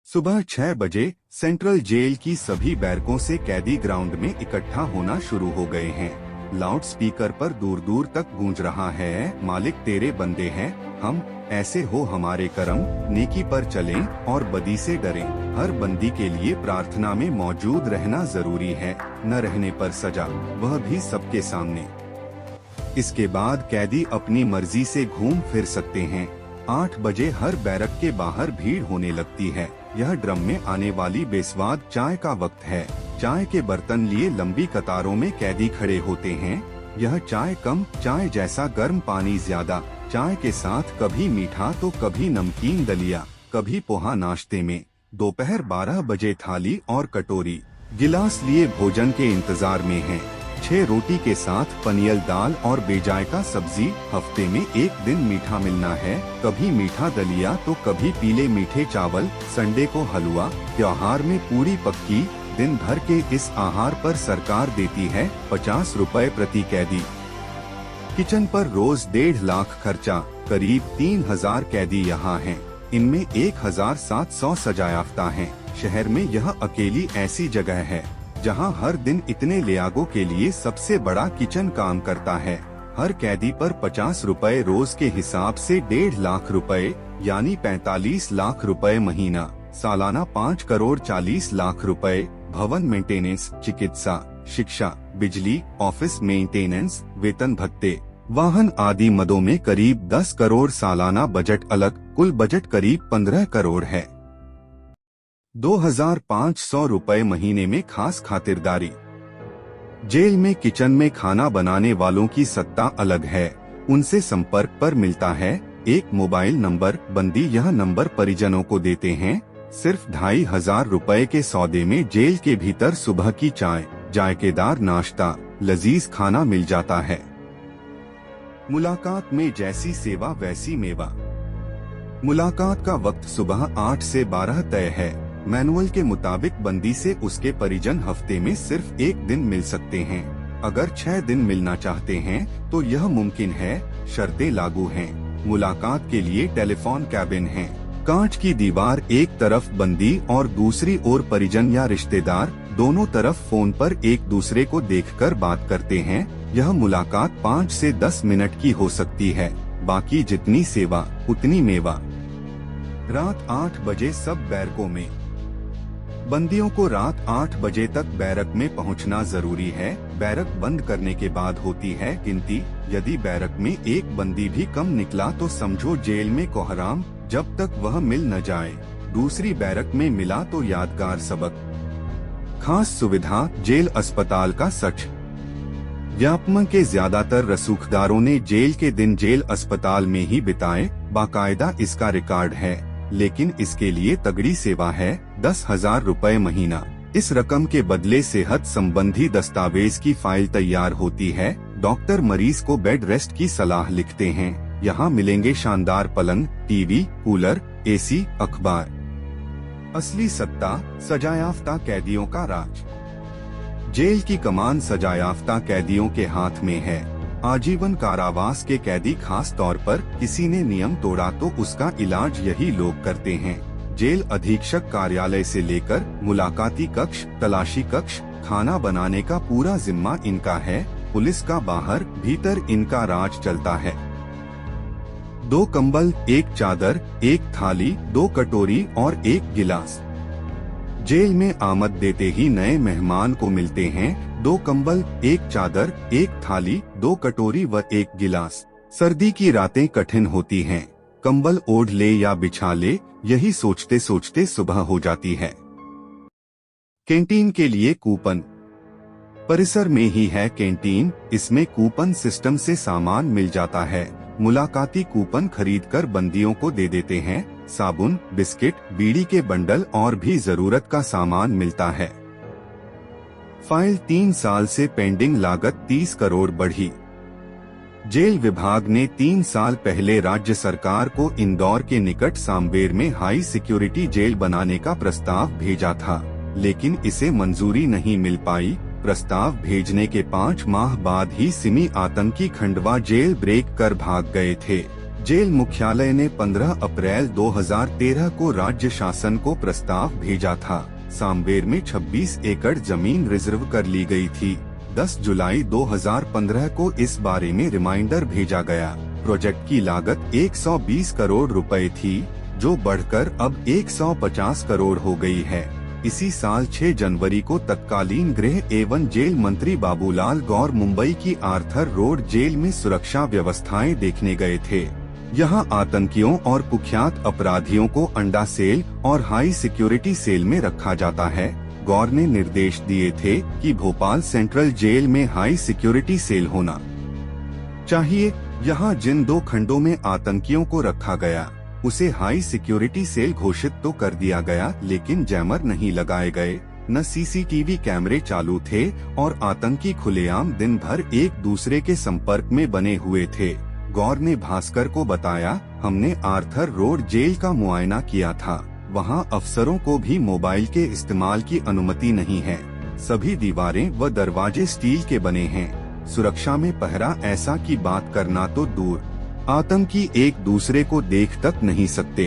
सुबह 6 बजे central jail की सभी बैरकों से कैदी ग्राउंड में इकट्ठा होना शुरू हो गए हैं। लाउड स्पीकर पर दूर दूर तक गूंज रहा है, मालिक तेरे बंदे हैं हम, ऐसे हो हमारे करम, नेकी पर चलें और बदी से डरें। हर बंदी के लिए प्रार्थना में मौजूद रहना जरूरी है, न रहने पर सजा, वह भी सबके सामने। इसके बाद कैदी अपनी मर्जी से घूम फिर सकते हैं। 8 बजे हर बैरक के बाहर भीड़ होने लगती है। यह ड्रम में आने वाली बेस्वाद चाय का वक्त है। चाय के बर्तन लिए लंबी कतारों में कैदी खड़े होते हैं। यह चाय कम, चाय जैसा गर्म पानी ज्यादा। चाय के साथ कभी मीठा तो कभी नमकीन दलिया, कभी पोहा नाश्ते में। दोपहर 12 बजे थाली और कटोरी, गिलास लिए भोजन के इंतजार में हैं। 6 रोटी के साथ पनियल दाल और बेजायका सब्जी। हफ्ते में एक दिन मीठा मिलना है, कभी मीठा दलिया तो कभी पीले मीठे चावल। संडे को हलवा, त्योहार में पूरी पक्की। दिन भर के इस आहार पर सरकार देती है 50 रुपए प्रति कैदी। किचन पर रोज 1.5 लाख खर्चा। करीब 3000 कैदी यहाँ हैं। इनमें 1700 सजायाफ्ता हैं। शहर में यह अकेली ऐसी जगह है जहां हर दिन इतने लियागों के लिए सबसे बड़ा किचन काम करता है। हर कैदी पर 50 रुपए रोज के हिसाब से 1.5 लाख रुपए यानी 45 लाख रुपए महीना। सालाना 5 करोड़ 40 लाख रुपए। भवन मेंटेनेंस, चिकित्सा, शिक्षा, बिजली, ऑफिस मेंटेनेंस, वेतन भत्ते, वाहन आदि मदों में करीब 10 करोड़ सालाना बजट अलग। कुल बजट करीब 15 करोड़ है। 2500 रुपए महीने में खास खातिरदारी। जेल में किचन में खाना बनाने वालों की सत्ता अलग है। उनसे संपर्क पर मिलता है एक मोबाइल नंबर। बंदी यह नंबर परिजनों को देते हैं। सिर्फ 2500 रुपए के सौदे में जेल के भीतर सुबह की चाय, जायकेदार नाश्ता, लजीज खाना मिल जाता है। मुलाकात में जैसी सेवा वैसी मेवा। मुलाकात का वक्त सुबह 8 से 12 तय है। मैनुअल के मुताबिक बंदी से उसके परिजन हफ्ते में सिर्फ 1 दिन मिल सकते हैं। अगर 6 दिन मिलना चाहते हैं तो यह मुमकिन है। शर्तें लागू हैं। मुलाकात के लिए टेलीफोन कैबिन है। कांच की दीवार, एक तरफ बंदी और दूसरी ओर परिजन या रिश्तेदार। दोनों तरफ फोन पर एक दूसरे को देखकर बात करते हैं। यह मुलाकात 5 से 10 मिनट की हो सकती है। बाकी जितनी सेवा उतनी मेवा। रात 8 बजे सब बैरकों में। बंदियों को रात 8 बजे तक बैरक में पहुंचना जरूरी है। बैरक बंद करने के बाद होती है गिनती। यदि बैरक में एक बंदी भी कम निकला तो समझो जेल में कोहराम, जब तक वह मिल न जाए। दूसरी बैरक में मिला तो यादगार सबक। खास सुविधा, जेल अस्पताल का सच। व्यापमं के ज्यादातर रसूखदारों ने जेल के दिन जेल अस्पताल में ही बिताए। बाकायदा इसका रिकॉर्ड है, लेकिन इसके लिए तगड़ी सेवा है। 10,000 रुपए महीना। इस रकम के बदले सेहत संबंधी दस्तावेज की फाइल तैयार होती है। डॉक्टर मरीज को बेड रेस्ट की सलाह लिखते हैं। यहाँ मिलेंगे शानदार पलंग, टीवी, कूलर, एसी, अखबार। असली सत्ता, सजायाफ्ता कैदियों का राज। जेल की कमान सजायाफ्ता कैदियों के हाथ में है। आजीवन कारावास के कैदी, खास तौर पर किसी ने नियम तोड़ा तो उसका इलाज यही लोग करते हैं। जेल अधीक्षक कार्यालय से लेकर मुलाकाती कक्ष, तलाशी कक्ष, खाना बनाने का पूरा जिम्मा इनका है। पुलिस का बाहर भीतर इनका राज चलता है। 2 कंबल, 1 चादर, 1 थाली, 2 कटोरी और 1 गिलास। जेल में आमद देते ही नए मेहमान को मिलते हैं 2 कंबल, 1 चादर, 1 थाली, 2 कटोरी व 1 गिलास। सर्दी की रातें कठिन होती हैं। कंबल ओढ़ ले या बिछा ले, यही सोचते सोचते सुबह हो जाती है। कैंटीन के लिए कूपन। परिसर में ही है कैंटीन। इसमें कूपन सिस्टम से सामान मिल जाता है। मुलाकाती कूपन खरीदकर बंदियों को दे देते हैं। साबुन, बिस्किट, बीड़ी के बंडल और भी जरूरत का सामान मिलता है। फाइल 3 साल से पेंडिंग, लागत 30 करोड़ बढ़ी। जेल विभाग ने 3 साल पहले राज्य सरकार को इंदौर के निकट सांबेर में हाई सिक्योरिटी जेल बनाने का प्रस्ताव भेजा था, लेकिन इसे मंजूरी नहीं मिल पाई। प्रस्ताव भेजने के 5 माह बाद ही सिमी आतंकी खंडवा जेल ब्रेक कर भाग गए थे। जेल मुख्यालय ने 15 अप्रैल 2013 को राज्य शासन को प्रस्ताव भेजा था। सांबेर में 26 एकड़ जमीन रिजर्व कर ली गई थी। 10 जुलाई 2015 को इस बारे में रिमाइंडर भेजा गया। प्रोजेक्ट की लागत 120 करोड़ रुपए थी, जो बढ़कर अब 150 करोड़ हो गई है। इसी साल 6 जनवरी को तत्कालीन गृह एवं जेल मंत्री बाबूलाल गौर मुंबई की आर्थर रोड जेल में सुरक्षा व्यवस्थाएं देखने गए थे। यहां आतंकियों और कुख्यात अपराधियों को अंडा सेल और हाई सिक्योरिटी सेल में रखा जाता है। गौर ने निर्देश दिए थे कि भोपाल सेंट्रल जेल में हाई सिक्योरिटी सेल होना चाहिए। यहां जिन 2 खंडों में आतंकियों को रखा गया उसे हाई सिक्योरिटी सेल घोषित तो कर दिया गया, लेकिन जैमर नहीं लगाए गए, न सीसीटीवी कैमरे चालू थे और आतंकी खुलेआम दिन भर एक दूसरे के संपर्क में बने हुए थे। गौर ने भास्कर को बताया, हमने आर्थर रोड जेल का मुआयना किया था। वहां अफसरों को भी मोबाइल के इस्तेमाल की अनुमति नहीं है। सभी दीवारें व दरवाजे स्टील के बने हैं। सुरक्षा में पहरा ऐसा की बात करना तो दूर, आतंकी एक दूसरे को देख तक नहीं सकते।